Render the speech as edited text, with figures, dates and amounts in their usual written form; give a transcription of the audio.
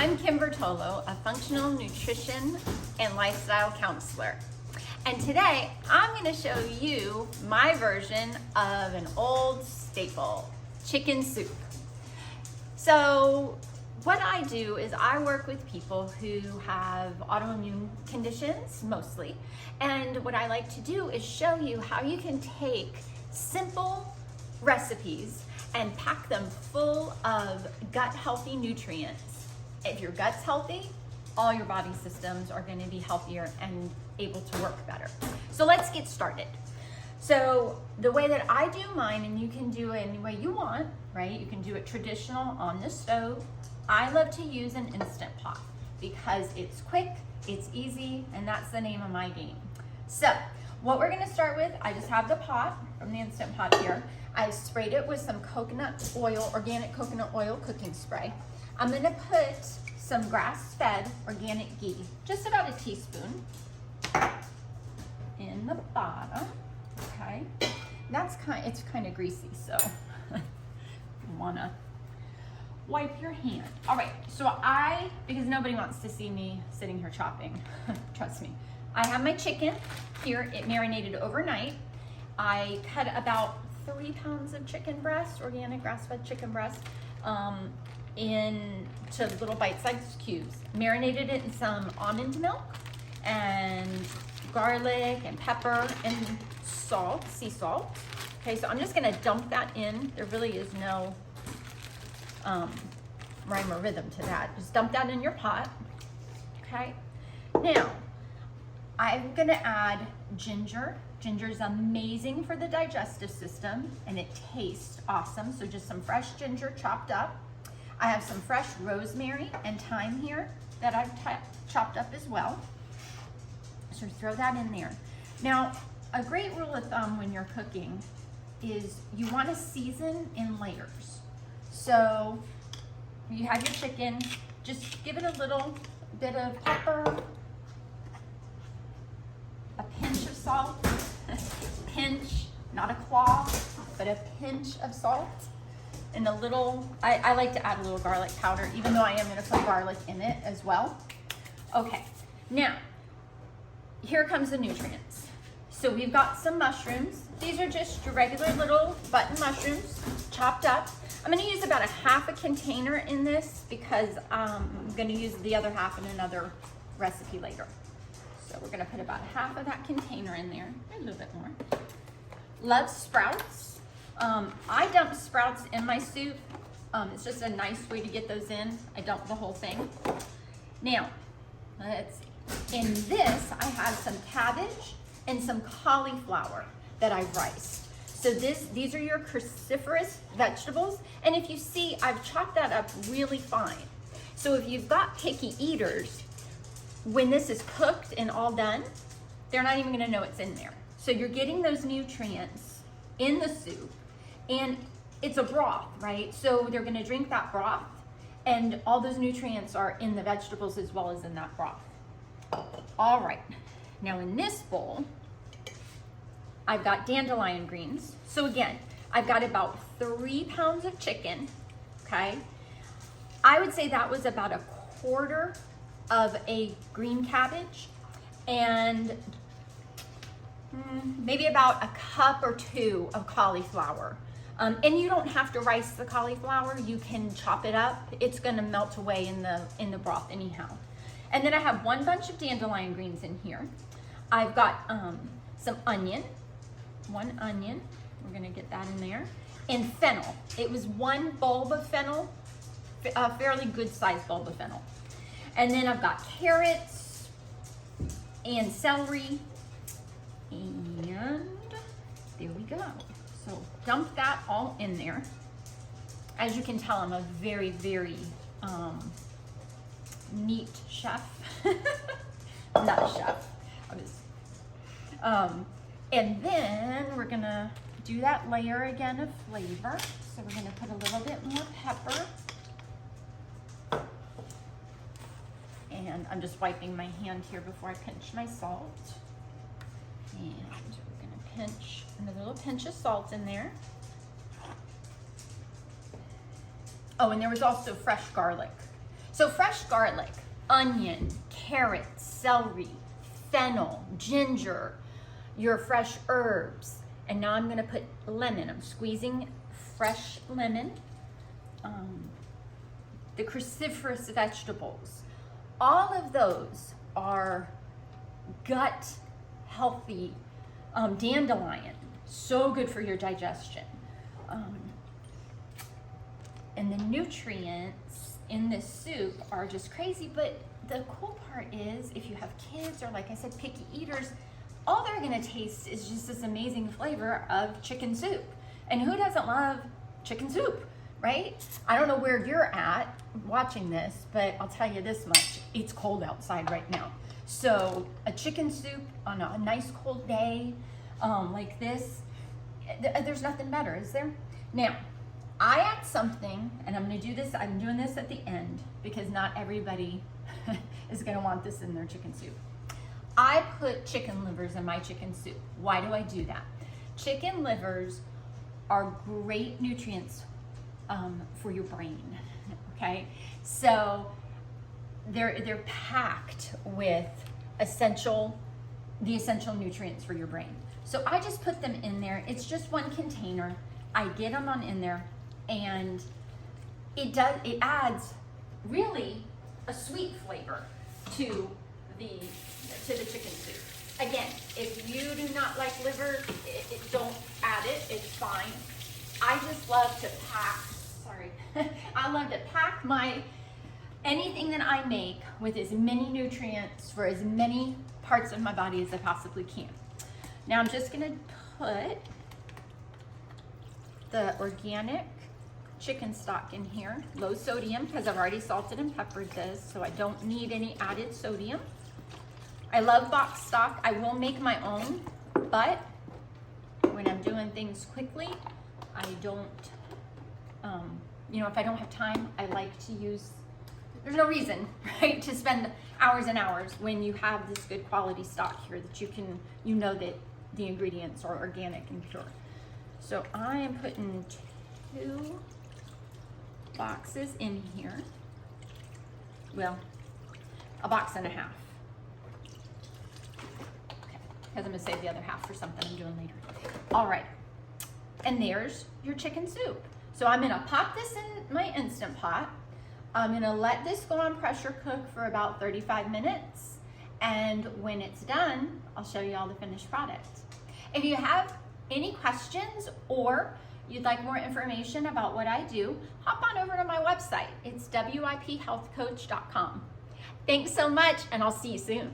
I'm Kim Bertolo, a functional nutrition and lifestyle counselor. And today I'm going to show you my version of an old staple, chicken soup. So what I do is I work with people who have autoimmune conditions mostly. And what I like to do is show you how you can take simple recipes and pack them full of gut healthy nutrients. If your gut's healthy, all your body systems are going to be healthier and able to work better. So let's get started. So the way that I do mine, and you can do it any way you want, right? You can do it traditional on the stove. I love to use an Instant Pot because it's quick, it's easy, and that's the name of my game. So what we're gonna start with, I just have the pot from the Instant Pot here. I've sprayed it with some coconut oil, organic coconut oil cooking spray. I'm gonna put some grass-fed organic ghee, just about a teaspoon in the bottom, okay? It's kind of greasy, so you wanna wipe your hand. All right, so because nobody wants to see me sitting here chopping, trust me. I have my chicken here, it marinated overnight. I cut about 3 pounds of chicken breast, organic grass-fed chicken breast, into little bite-sized cubes. Marinated it in some almond milk and garlic and pepper and salt, sea salt. Okay, so I'm just gonna dump that in. There really is no rhyme or rhythm to that. Just dump that in your pot, okay? Now, I'm gonna add ginger. Ginger is amazing for the digestive system and it tastes awesome. So just some fresh ginger chopped up. I have some fresh rosemary and thyme here that I've chopped up as well. So throw that in there. Now, a great rule of thumb when you're cooking is you want to season in layers. So you have your chicken, just give it a little bit of pepper, a pinch of salt, pinch, not a claw, but a pinch of salt, and a little, I like to add a little garlic powder, even though I am gonna put garlic in it as well. Okay, now, here comes the nutrients. So we've got some mushrooms. These are just your regular little button mushrooms, chopped up. I'm gonna use about a half a container in this because I'm gonna use the other half in another recipe later. So we're gonna put about half of that container in there, a little bit more. Love sprouts. I dump sprouts in my soup. It's just a nice way to get those in. I dump the whole thing. Now, let's see. In this, I have some cabbage and some cauliflower that I've riced. So these are your cruciferous vegetables. And if you see, I've chopped that up really fine. So if you've got picky eaters, when this is cooked and all done, they're not even gonna know it's in there. So you're getting those nutrients in the soup, and it's a broth, right? So they're gonna drink that broth, and all those nutrients are in the vegetables as well as in that broth. All right, now in this bowl, I've got dandelion greens. So again, I've got about 3 pounds of chicken, okay? I would say that was about a quarter of a green cabbage and maybe about a cup or 2 of cauliflower. And you don't have to rice the cauliflower, you can chop it up. It's gonna melt away in the broth anyhow. And then I have 1 bunch of dandelion greens in here. I've got some onion, 1 onion, we're gonna get that in there, and fennel. It was 1 bulb of fennel, a fairly good sized bulb of fennel. And then I've got carrots and celery, and there we go. So dump that all in there. As you can tell, I'm a very, very neat chef. I'm not a chef. And then we're gonna do that layer again of flavor. So we're gonna put a little bit more pepper. And I'm just wiping my hand here before I pinch my salt. And we're gonna pinch another little pinch of salt in there. Oh, and there was also fresh garlic. So fresh garlic, onion, carrot, celery, fennel, ginger, your fresh herbs. And now I'm gonna put lemon. I'm squeezing fresh lemon, the cruciferous vegetables. All of those are gut healthy. Dandelion, so good for your digestion. And the nutrients in this soup are just crazy, but the cool part is if you have kids or, like I said, picky eaters, all they're gonna taste is just this amazing flavor of chicken soup. And who doesn't love chicken soup, right? I don't know where you're at watching this, but I'll tell you this much, it's cold outside right now. So a chicken soup on a nice cold day like this, there's nothing better, is there? Now, I add something, and I'm gonna do this, I'm doing this at the end because not everybody is gonna want this in their chicken soup. I put chicken livers in my chicken soup. Why do I do that? Chicken livers are great nutrients for your brain, okay? So they're packed with the essential nutrients for your brain. So I just put them in there. It's just one container. I get them on in there, and it adds really a sweet flavor to the chicken soup. Again, if you do not like liver, don't add it, it's fine. I just love to pack, I love to pack anything that I make with as many nutrients for as many parts of my body as I possibly can. Now I'm just gonna put the organic chicken stock in here, low sodium, because I've already salted and peppered this, so I don't need any added sodium. I love box stock. I will make my own, but when I'm doing things quickly, I don't, if I don't have time, I like to use, there's no reason, right, to spend hours and hours when you have this good quality stock here that you know that the ingredients are organic and pure. So I am putting 2 boxes in here. Well, a box and a half. Okay, because I'm gonna save the other half for something I'm doing later. All right, and there's your chicken soup. So I'm gonna pop this in my Instant Pot. I'm gonna let this go on pressure cook for about 35 minutes. And when it's done, I'll show you all the finished product. If you have any questions or you'd like more information about what I do, hop on over to my website. It's wiphealthcoach.com. Thanks so much, and I'll see you soon.